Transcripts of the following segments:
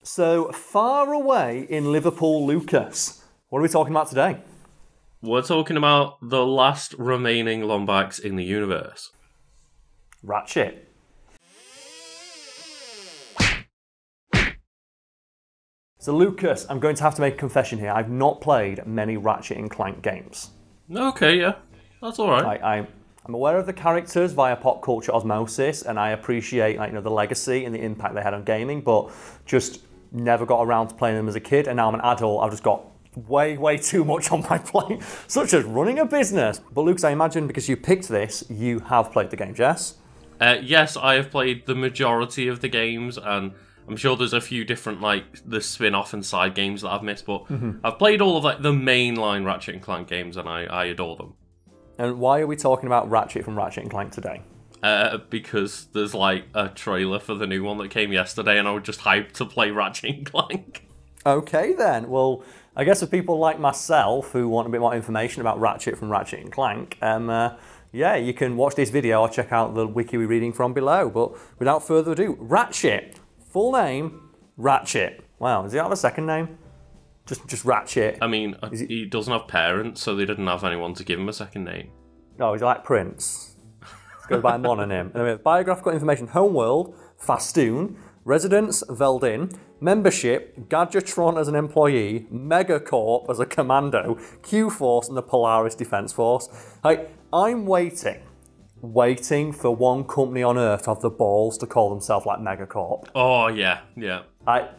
So, far away in Liverpool, Lucas, what are we talking about today? We're talking about the last remaining Lombax in the universe. Ratchet. So, Lucas, I'm going to have to make a confession here. I've not played many Ratchet and Clank games. Okay, yeah. That's alright. I'm aware of the characters via pop culture osmosis, and I appreciate the legacy and the impact they had on gaming, but just never got around to playing them as a kid, and now I'm an adult, I've just got way too much on my plate, such as running a business. But Lucas, I imagine because you picked this, you have played the games, yes? Yes, I have played the majority of the games, and I'm sure there's a few different, the spin-off and side games that I've missed, but I've played all of, the mainline Ratchet and Clank games, and I adore them. And why are we talking about Ratchet from Ratchet and Clank today? Because there's, a trailer for the new one that came yesterday, and I was just hyped to play Ratchet and Clank. Okay, then. Well, I guess for people like myself who want a bit more information about Ratchet from Ratchet and Clank, yeah, you can watch this video or check out the wiki we're reading from below. But without further ado, Ratchet. Full name, Ratchet. Wow, does he have a second name? Just Ratchet. I mean, he doesn't have parents, so they didn't have anyone to give him a second name. No, he's like Prince. Goes by a mononym. And we have biographical information: homeworld, Fastoon, residence, Veldin, membership, Gadgetron as an employee, Megacorp as a commando, Q-Force and the Polaris Defense Force. I'm waiting for one company on Earth to have the balls to call themselves like Megacorp. Oh, yeah.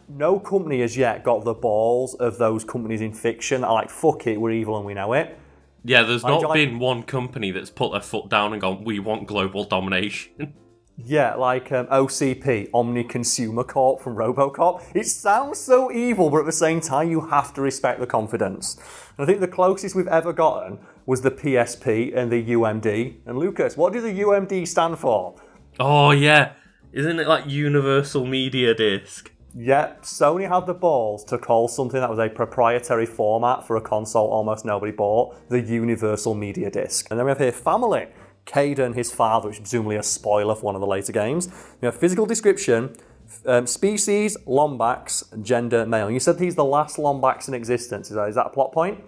No company has yet got the balls of those companies in fiction that are like, fuck it, we're evil and we know it. Yeah, there's not been one company that's put their foot down and gone, we want global domination. Yeah, OCP, Omni Consumer Corp from RoboCop. It sounds so evil, but at the same time, you have to respect the confidence. And I think the closest we've ever gotten was the PSP and the UMD. And Lucas, what does the UMD stand for? Oh, yeah. Isn't it like Universal Media Disc? Yep, Sony had the balls to call something that was a proprietary format for a console almost nobody bought the Universal Media Disc. And then we have here family. Caden, his father, which is presumably a spoiler for one of the later games. We have physical description, species, Lombax, gender, male. You said he's the last Lombax in existence. Is that a plot point?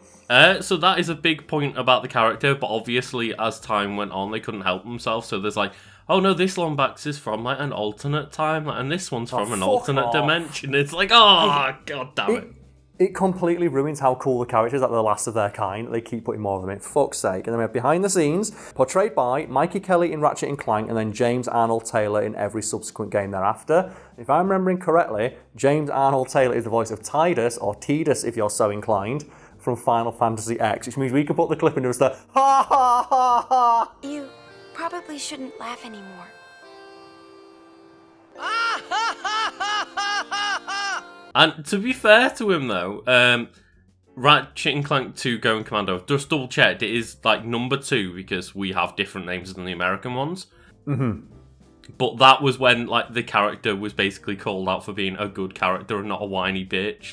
So that is a big point about the character, but obviously as time went on, they couldn't help themselves. So there's oh no, this Lombax is from an alternate time, and this one's from an alternate dimension. It's god damn it. It completely ruins how cool the characters are, the last of their kind. They keep putting more of them in, for fuck's sake. And then we have behind the scenes, portrayed by Mikey Kelly in Ratchet and Clank, and then James Arnold Taylor in every subsequent game thereafter. If I'm remembering correctly, James Arnold Taylor is the voice of Tidus, or Tidus if you're so inclined, from Final Fantasy X, which means we can put the clip into us there. Ha ha ha ha! You probably shouldn't laugh anymore. And to be fair to him, though, Ratchet and Clank 2 Going Commando, just double checked, it is number 2 because we have different names than the American ones. But that was when the character was basically called out for being a good character and not a whiny bitch.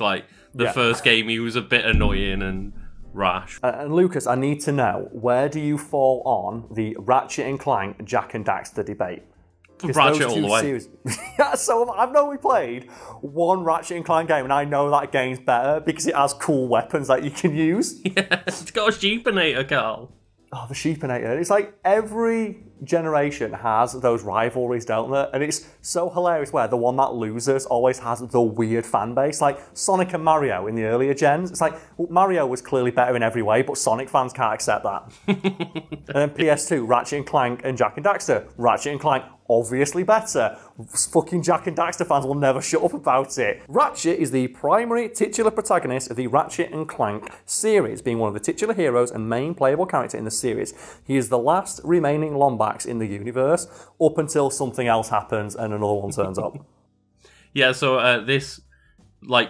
The first game, he was a bit annoying and rash. And Lucas, I need to know, where do you fall on the Ratchet and Clank Jak and Daxter debate? Ratchet all the way. Yeah, so I've only played one Ratchet and Clank game, and I know that game's better because it has cool weapons that you can use. Yeah, it's got a Sheepinator, Karl. Oh, the Sheepinator. It's every generation has those rivalries, don't they? And it's so hilarious where the one that loses always has the weird fan base. Sonic and Mario in the earlier gens. It's well, Mario was clearly better in every way, but Sonic fans can't accept that. And then PS2, Ratchet and Clank and Jak and Daxter. Ratchet and Clank, obviously better. Fucking Jak and Daxter fans will never shut up about it. Ratchet is the primary titular protagonist of the Ratchet and Clank series, being one of the titular heroes and main playable character in the series. He is the last remaining Lombax in the universe, up until something else happens and another one turns up. Yeah, so this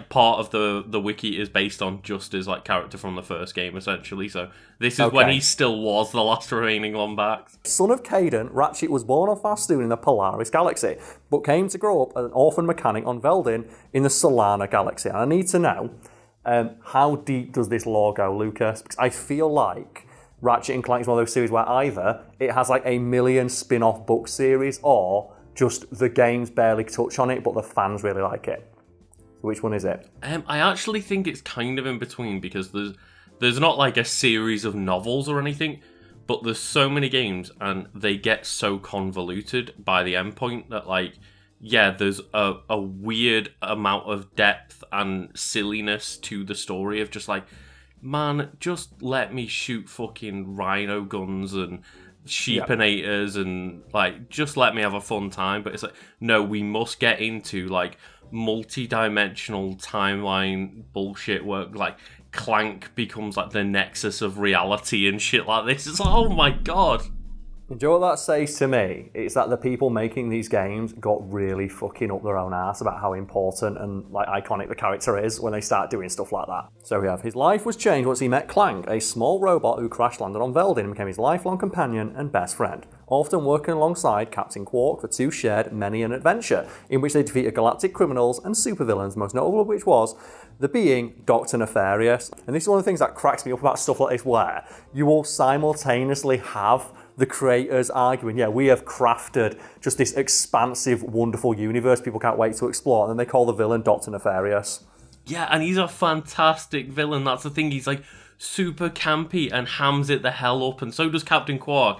part of the wiki is based on just his character from the first game, essentially. So this is when he still was the last remaining Lombax. Son of Caden, Ratchet was born on Fastoon in the Polaris Galaxy, but came to grow up as an orphan mechanic on Veldin in the Solana Galaxy. And I need to know, how deep does this lore go, Lucas? Because I feel like Ratchet and Clank is one of those series where either it has 1 million spin-off book series, or just the games barely touch on it, but the fans really like it. Which one is it? I actually think it's kind of in between, because there's not like a series of novels or anything, but there's so many games and they get so convoluted by the end point that, like, yeah, there's a weird amount of depth and silliness to the story of just like, man, just let me shoot fucking rhino guns and sheepinators and, like, just let me have a fun time. But it's like, no, we must get into, like, multi-dimensional timeline bullshit where, like, Clank becomes, like, the nexus of reality and shit like this. It's like, oh my god. Do you know what that says to me? It's that the people making these games got really fucking up their own ass about how important and, like, iconic the character is when they start doing stuff like that. So we have, his life was changed once he met Clank, a small robot who crash landed on Veldin and became his lifelong companion and best friend, often working alongside Captain Qwark. The two shared many an adventure in which they defeated galactic criminals and supervillains, most notable of which was the being Dr. Nefarious. And this is one of the things that cracks me up about stuff like this, where you will simultaneously have the creators arguing, yeah, we have crafted just this expansive, wonderful universe people can't wait to explore, and then they call the villain Dr. Nefarious. Yeah, and he's a fantastic villain. That's the thing. He's, like, super campy and hams it the hell up, and so does Captain Qwark.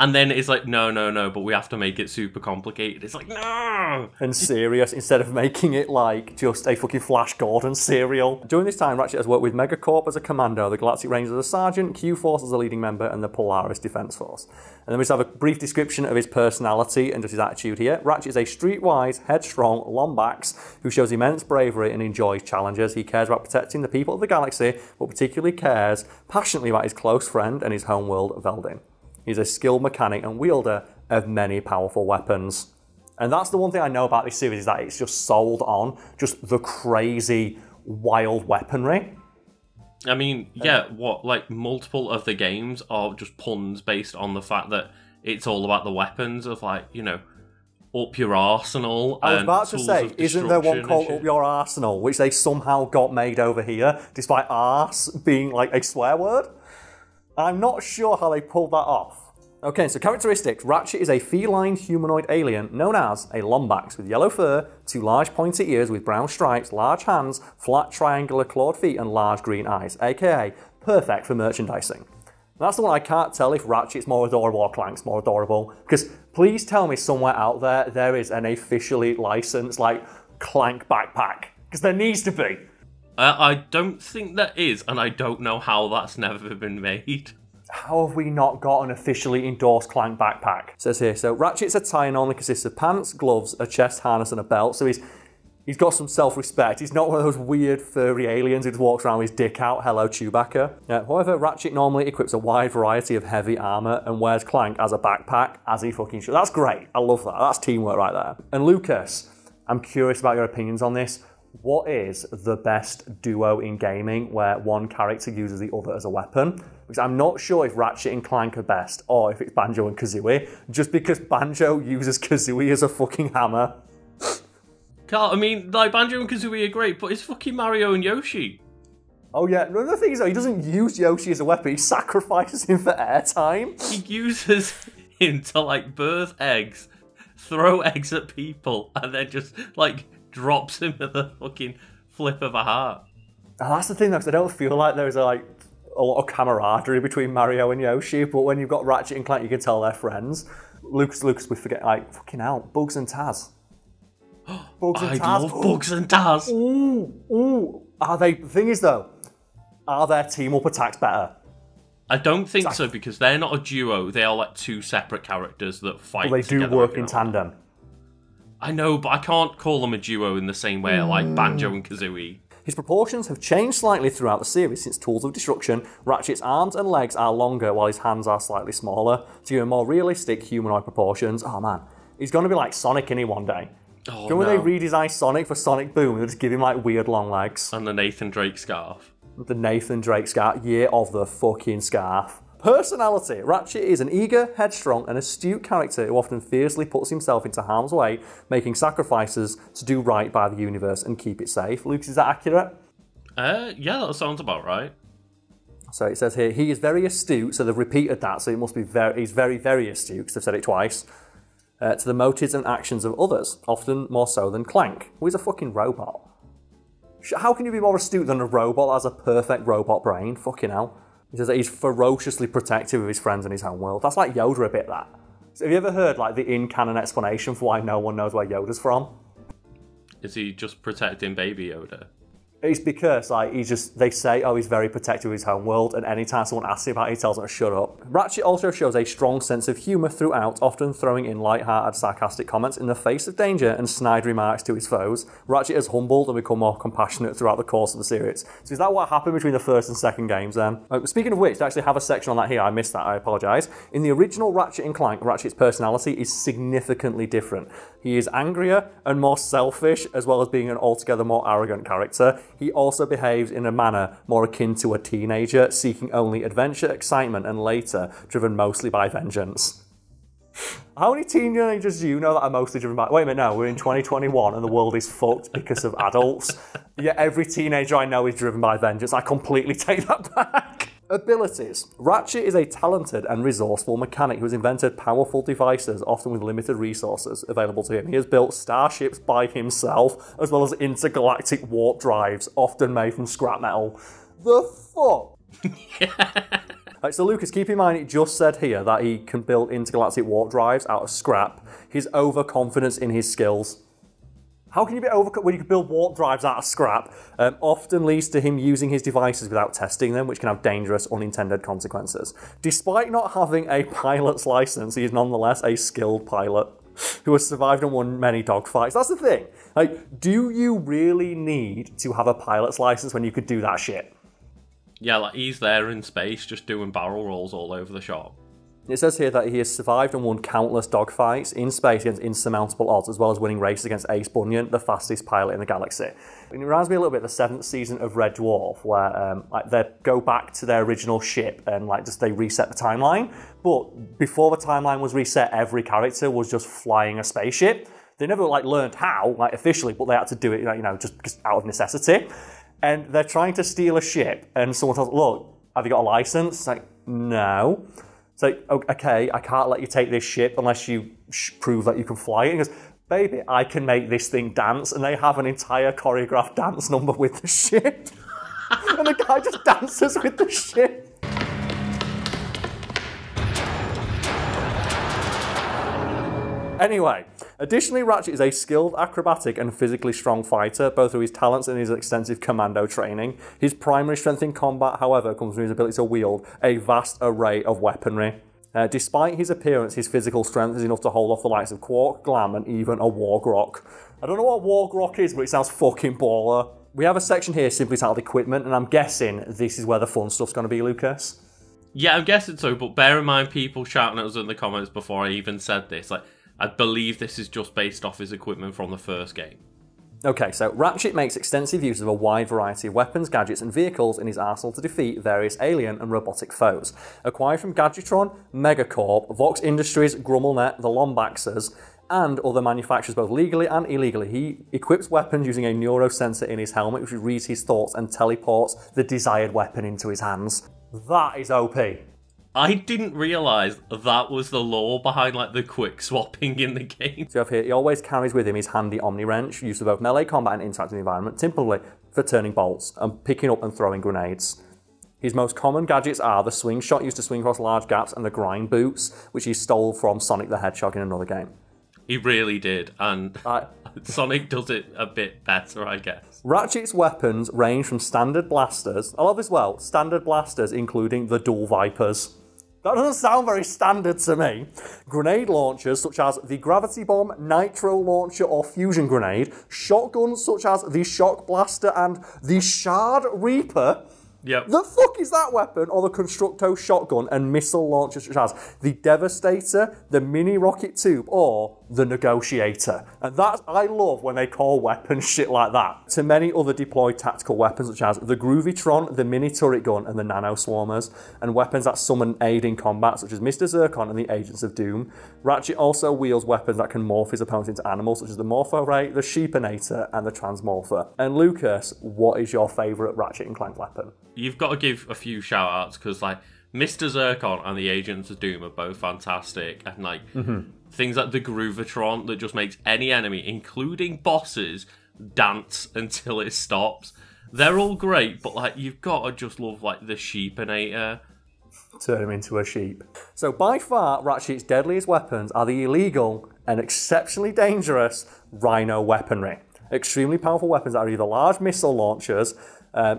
And then it's like, no, but we have to make it super complicated. It's like, no! And serious, instead of making it like just a fucking Flash Gordon serial. During this time, Ratchet has worked with Megacorp as a commando, the Galactic Rangers as a sergeant, Q-Force as a leading member, and the Polaris Defense Force. And then we just have a brief description of his personality and just his attitude here. Ratchet is a streetwise, headstrong Lombax who shows immense bravery and enjoys challenges. He cares about protecting the people of the galaxy, but particularly cares passionately about his close friend and his homeworld, Veldin. He's a skilled mechanic and wielder of many powerful weapons. And that's the one thing I know about this series, is that it's just sold on just the crazy, wild weaponry. I mean, yeah, like, multiple of the games are just puns based on the fact that it's all about the weapons of, like, you know, up your arsenal. I was about to say, isn't there one called Up Your Arsenal, which they somehow got made over here, despite arse being, like, a swear word? I'm not sure how they pulled that off. Okay, so characteristics. Ratchet is a feline humanoid alien known as a Lombax with yellow fur, 2 large pointy ears with brown stripes, large hands, flat triangular clawed feet, and large green eyes, aka perfect for merchandising. And that's the one I can't tell if Ratchet's more adorable or Clank's more adorable, because please tell me somewhere out there is an officially licensed, like, Clank backpack, because there needs to be. I don't think there is, and I don't know how that's never been made. How have we not got an officially endorsed Clank backpack? It says here, so Ratchet's attire normally consists of pants, gloves, a chest harness, and a belt, so he's got some self-respect. He's not one of those weird furry aliens who just walks around with his dick out, hello Chewbacca. However, Ratchet normally equips a wide variety of heavy armour and wears Clank as a backpack, as he fucking should. That's great, I love that, that's teamwork right there. And Lucas, I'm curious about your opinions on this. What is the best duo in gaming where one character uses the other as a weapon? Because I'm not sure if Ratchet and Clank are best, or if it's Banjo and Kazooie, just because Banjo uses Kazooie as a fucking hammer. Karl, I mean, like, Banjo and Kazooie are great, but it's fucking Mario and Yoshi. Oh yeah, the thing is though, he doesn't use Yoshi as a weapon, he sacrifices him for airtime. He uses him to, like, birth eggs, throw eggs at people, and then just, like, drops him at the fucking flip of a hat. And that's the thing though, because I don't feel like there's like a lot of camaraderie between Mario and Yoshi, but when you've got Ratchet and Clank, you can tell they're friends. Lucas, we forget, like, fucking hell, Bugs and Taz. Bugs and Taz. I love Bugs and Taz. Ooh. The thing is though, are their team-up attacks better? I don't think so, because they're not a duo, they are like 2 separate characters that fight together. They do work in tandem. I know, but I can't call them a duo in the same way like Banjo and Kazooie. His proportions have changed slightly throughout the series. Since Tools of Destruction, Ratchet's arms and legs are longer while his hands are slightly smaller to give him more realistic humanoid proportions. Oh man, he's going to be like Sonic in one day. Oh, when they redesigned Sonic for Sonic Boom, they just give him like weird long legs. And the Nathan Drake scarf. The Nathan Drake scarf, year of the fucking scarf. Personality. Ratchet is an eager, headstrong, and astute character who often fiercely puts himself into harm's way, making sacrifices to do right by the universe and keep it safe. Luke, is that accurate? Yeah, that sounds about right. So it says here, he is very astute, so they've repeated that, so it must be he's very, very astute, because they've said it twice, to the motives and actions of others, often more so than Clank, who is a fucking robot. How can you be more astute than a robot that has a perfect robot brain? Fucking hell. He says that he's ferociously protective of his friends and his home world. That's like Yoda a bit, that. So have you ever heard like the in-canon explanation for why no one knows where Yoda's from? Is he just protecting baby Yoda? It's because like they say, oh, he's very protective of his home world, and anytime someone asks him about it, he tells them to shut up. Ratchet also shows a strong sense of humour throughout, often throwing in light-hearted, sarcastic comments in the face of danger and snide remarks to his foes. Ratchet has humbled and become more compassionate throughout the course of the series. So is that what happened between the first and second games then? Speaking of which, they actually have a section on that here. I missed that, I apologise. In the original Ratchet and Clank, Ratchet's personality is significantly different. He is angrier and more selfish, as well as being an altogether more arrogant character. He also behaves in a manner more akin to a teenager, seeking only adventure, excitement, and later, driven mostly by vengeance. How many teenagers do you know that are mostly driven by... Wait a minute, no, we're in 2021 and the world is fucked because of adults. Yet every teenager I know is driven by vengeance. I completely take that back. Abilities. Ratchet is a talented and resourceful mechanic who has invented powerful devices, often with limited resources available to him. He has built starships by himself, as well as intergalactic warp drives, often made from scrap metal. The fuck? Right, so Lucas, keep in mind it just said here that he can build intergalactic warp drives out of scrap. His overconfidence in his skills. How can you be when you can build warp drives out of scrap? Often leads to him using his devices without testing them, which can have dangerous unintended consequences. Despite not having a pilot's license, he is nonetheless a skilled pilot who has survived and won many dogfights. That's the thing. Like, do you really need to have a pilot's license when you could do that shit? Yeah, like he's there in space just doing barrel rolls all over the shop. It says here that he has survived and won countless dogfights in space against insurmountable odds, as well as winning races against Ace Bunyan, the fastest pilot in the galaxy. It reminds me a little bit of the 7th season of Red Dwarf, where they go back to their original ship and they reset the timeline. But before the timeline was reset, every character was just flying a spaceship. They never learned how, officially, but they had to do it, just out of necessity. And they're trying to steal a ship, and someone tells them, look, have you got a license? It's like, no. It's like, okay, I can't let you take this ship unless you prove that you can fly it. And he goes, baby, I can make this thing dance. And they have an entire choreographed dance number with the ship. And the guy just dances with the ship. Anyway, additionally, Ratchet is a skilled, acrobatic, and physically strong fighter, both through his talents and his extensive commando training. His primary strength in combat, however, comes from his ability to wield a vast array of weaponry. Despite his appearance, his physical strength is enough to hold off the likes of Qwark, Glam, and even a War Grok. I don't know what War Grok is, but it sounds fucking baller. We have a section here simply titled Equipment, and I'm guessing this is where the fun stuff's going to be, Lucas. Yeah, I'm guessing so, but bear in mind people shouting at us in the comments before I even said this. I believe this is just based off his equipment from the first game. Okay, so Ratchet makes extensive use of a wide variety of weapons, gadgets, and vehicles in his arsenal to defeat various alien and robotic foes. Acquired from Gadgetron, Megacorp, Vox Industries, GrumbleNet, the Lombaxers, and other manufacturers both legally and illegally, he equips weapons using a neurosensor in his helmet which reads his thoughts and teleports the desired weapon into his hands. That is OP. I didn't realise that was the lore behind the quick swapping in the game. So you have here, he always carries with him his handy Omni Wrench, used for both melee combat and interacting with the environment, typically for turning bolts and picking up and throwing grenades. His most common gadgets are the swing shot used to swing across large gaps and the grind boots, which he stole from Sonic the Hedgehog in another game. He really did, and Sonic does it a bit better, I guess. Ratchet's weapons range from standard blasters, I love as well, standard blasters including the Dual Vipers. That doesn't sound very standard to me. Grenade launchers such as the Gravity Bomb, Nitro Launcher or Fusion Grenade, shotguns such as the Shock Blaster and the Shard Reaper. Yep. The fuck is that weapon? Or the Constructo shotgun and missile launchers such as the Devastator, the Mini Rocket Tube, or the Negotiator. And that, I love when they call weapons shit like that. To many other deployed tactical weapons such as the Groovitron, the Mini Turret Gun, and the Nano Swarmers, and weapons that summon aid in combat such as Mr. Zircon and the Agents of Doom. Ratchet also wields weapons that can morph his opponent into animals such as the Morpho Ray, the Sheepinator, and the Transmorpher. And Lucas, what is your favourite Ratchet and Clank weapon? You've got to give a few shout-outs, because, Mr. Zircon and the Agents of Doom are both fantastic, and, things like the Groovitron that just makes any enemy, including bosses, dance until it stops. They're all great, but like you've got to just love like the Sheepinator. Turn him into a sheep. So by far, Ratchet's deadliest weapons are the illegal and exceptionally dangerous Rhino Weaponry. Extremely powerful weapons that are either large missile launchers,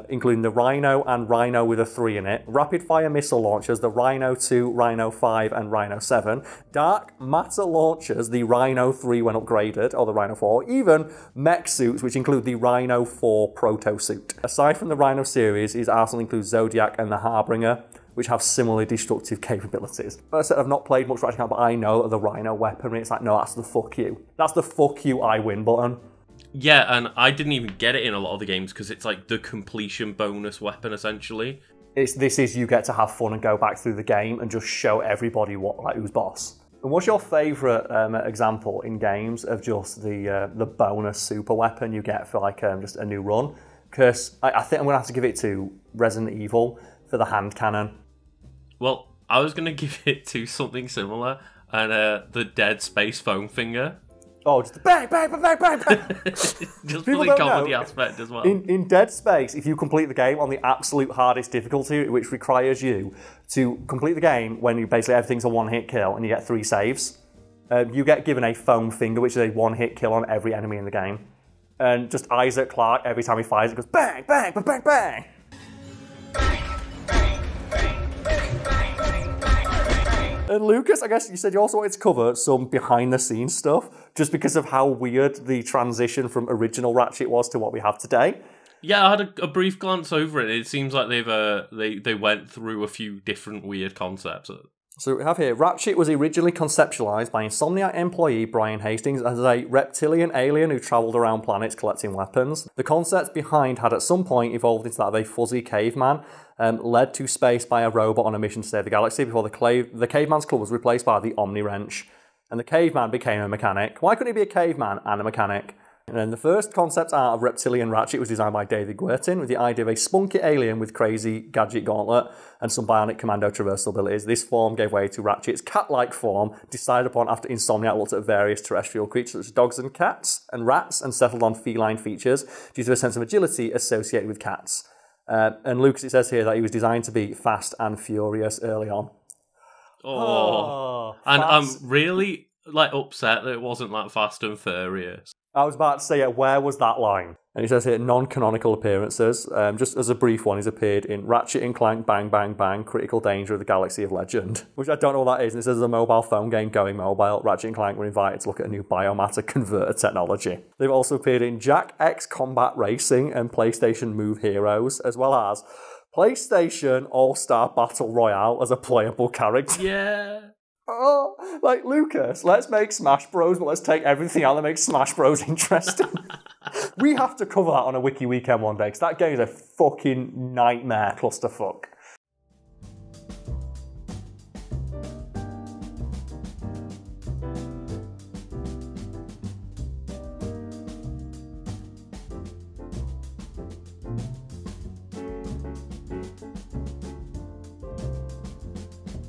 including the Rhino and Rhino with a 3 in it, rapid-fire missile launchers, the Rhino 2, Rhino 5, and Rhino 7, dark matter launchers, the Rhino 3 when upgraded, or the Rhino 4, even mech suits, which include the Rhino 4 proto suit. Aside from the Rhino series, his arsenal includes Zodiac and the Harbinger, which have similarly destructive capabilities. But I said I've not played much Ratchet and Clank, but I know that the Rhino Weaponry, it's like, no, that's the fuck you. That's the fuck you, I win button. Yeah, and I didn't even get it in a lot of the games because it's like the completion bonus weapon, essentially. This is you get to have fun and go back through the game and just show everybody who's boss. And what's your favourite example in games of just the bonus super weapon you get for like just a new run? Because I think I'm going to have to give it to Resident Evil for the hand cannon. Well, I was going to give it to something similar, and the Dead Space foam finger. Oh, just bang, bang, bang, bang, bang, bang. Just for the comedy aspect as well. In Dead Space, if you complete the game on the absolute hardest difficulty, which requires you to complete the game when you basically everything's a one-hit kill and you get 3 saves, you get given a foam finger, which is a one-hit kill on every enemy in the game. And just Isaac Clarke, every time he fires, it goes bang, bang, bang, bang, bang. And Lucas, I guess you said you also wanted to cover some behind-the-scenes stuff, just because of how weird the transition from original Ratchet was to what we have today. Yeah, I had a brief glance over it. It seems like they went through a few different weird concepts. So we have here, Ratchet was originally conceptualized by Insomniac employee Brian Hastings as a reptilian alien who travelled around planets collecting weapons. The concept behind had at some point evolved into that of a fuzzy caveman, led to space by a robot on a mission to save the galaxy before the caveman's club was replaced by the Omni Wrench. And the caveman became a mechanic. Why couldn't he be a caveman and a mechanic? And then the first concept art of Reptilian Ratchet was designed by David Guertin with the idea of a spunky alien with crazy gadget gauntlet and some bionic commando traversal abilities. This form gave way to Ratchet's cat-like form, decided upon after Insomniac looked at various terrestrial creatures such as dogs and cats and rats and settled on feline features due to a sense of agility associated with cats. And Lucas, it says here that he was designed to be fast and furious early on. And I'm really upset that it wasn't like Fast and Furious. I was about to say, where was that line? And he says here, non-canonical appearances. Just as a brief one, he's appeared in Ratchet and Clank, Bang Bang Bang, Critical Danger of the Galaxy of Legend, which I don't know what that is. And it says the mobile phone game Going Mobile. Ratchet and Clank were invited to look at a new biomatter converter technology. They've also appeared in Jak X Combat Racing and PlayStation Move Heroes, as well as PlayStation All-Star Battle Royale as a playable character. Yeah. Oh, like, Lucas, let's make Smash Bros, but let's take everything out that makes Smash Bros interesting. We have to cover that on a Wiki weekend one day, because that game is a fucking nightmare clusterfuck.